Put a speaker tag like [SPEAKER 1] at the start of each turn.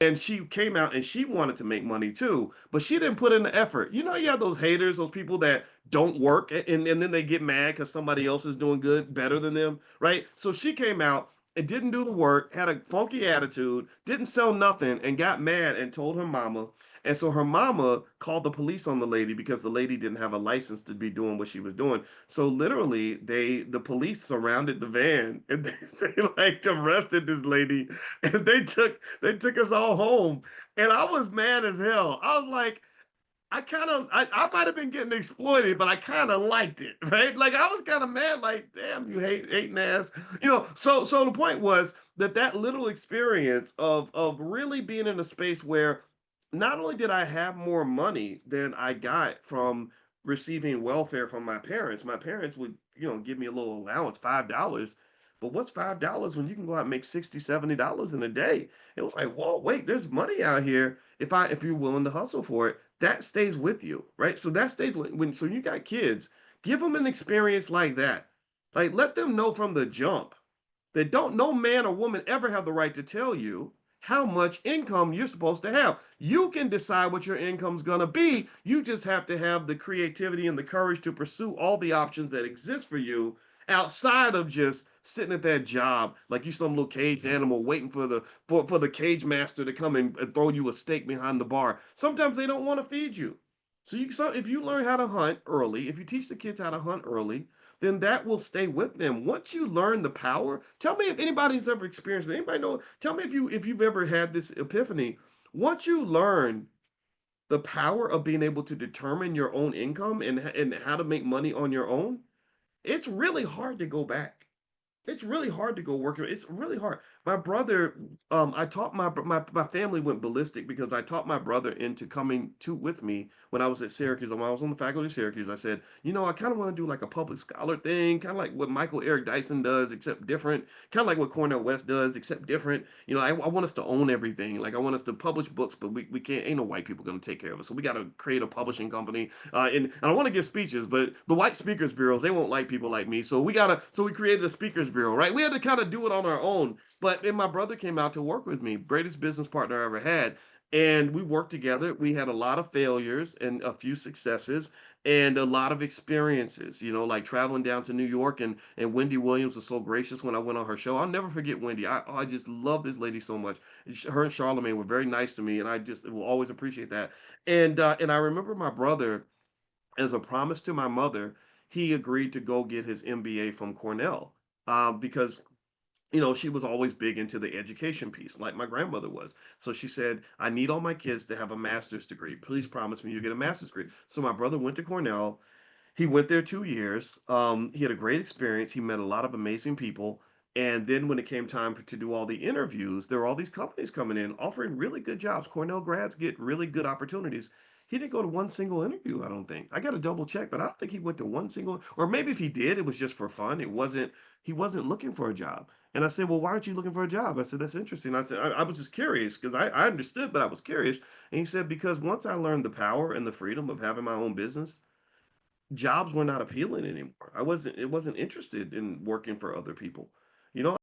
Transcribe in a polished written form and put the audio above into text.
[SPEAKER 1] And she came out and she wanted to make money too, but she didn't put in the effort. You know, you have those haters, those people that don't work and then they get mad because somebody else is doing good, better than them, right? So she came out and didn't do the work, had a funky attitude, didn't sell nothing, and got mad and told her mama. And so her mama called the police on the lady because the lady didn't have a license to be doing what she was doing. So literally, the police surrounded the van and they like arrested this lady and they took us all home. And I was mad as hell. I was like, I might have been getting exploited, but I kind of liked it, right? Like I was kind of mad, like, damn, you hating ass. So the point was that little experience of really being in a space where not only did I have more money than I got from receiving welfare from my parents would, give me a little allowance, $5. But what's $5 when you can go out and make 60, $70 in a day? It was like, whoa, wait, there's money out here if you're willing to hustle for it. That stays with you, right? So that stays so you got kids, give them an experience like that. Like let them know from the jump that don't no man or woman ever have the right to tell you how much income you're supposed to have. You can decide what your income's going to be. You just have to have the creativity and the courage to pursue all the options that exist for you outside of just sitting at that job like you some little caged animal waiting for the cage master to come and throw you a steak behind the bar. Sometimes they don't want to feed you. So if you learn how to hunt early, if you teach the kids how to hunt early, then that will stay with them. Once you learn the power, tell me if anybody's ever experienced it. Anybody know? Tell me if you've ever had this epiphany. Once you learn the power of being able to determine your own income and how to make money on your own, it's really hard to go back. It's really hard to go work. It's really hard. My brother, I taught my family went ballistic because I taught my brother into coming to with me when I was at Syracuse. When I was on the faculty of Syracuse, I said, I kind of want to do like a public scholar thing, kind of like what Michael Eric Dyson does, except different. Kind of like what Cornel West does, except different. I want us to own everything. Like I want us to publish books, but we can't. Ain't no white people gonna take care of us. So we got to create a publishing company. And I want to give speeches, but the white speakers bureaus they won't like people like me. So we created a speakers bureau, right? We had to kind of do it on our own. But then my brother came out to work with me, greatest business partner I ever had. And we worked together. We had a lot of failures and a few successes and a lot of experiences, like traveling down to New York and Wendy Williams was so gracious when I went on her show. I'll never forget Wendy. I just love this lady so much. Her and Charlemagne were very nice to me, and I just will always appreciate that. And I remember my brother, as a promise to my mother, he agreed to go get his MBA from Cornell because she was always big into the education piece, like my grandmother was. So she said, I need all my kids to have a master's degree. Please promise me you get a master's degree. So my brother went to Cornell. He went there 2 years. He had a great experience. He met a lot of amazing people. And then when it came time to do all the interviews, there were all these companies coming in offering really good jobs. Cornell grads get really good opportunities. He didn't go to one single interview, I don't think. I got to double check, but I don't think he went to one single, or maybe if he did, it was just for fun. He wasn't looking for a job. And I said, well, why aren't you looking for a job? I said, that's interesting. I said, I was just curious because I understood, but I was curious. And he said, because once I learned the power and the freedom of having my own business, jobs were not appealing anymore. It wasn't interested in working for other people. You know,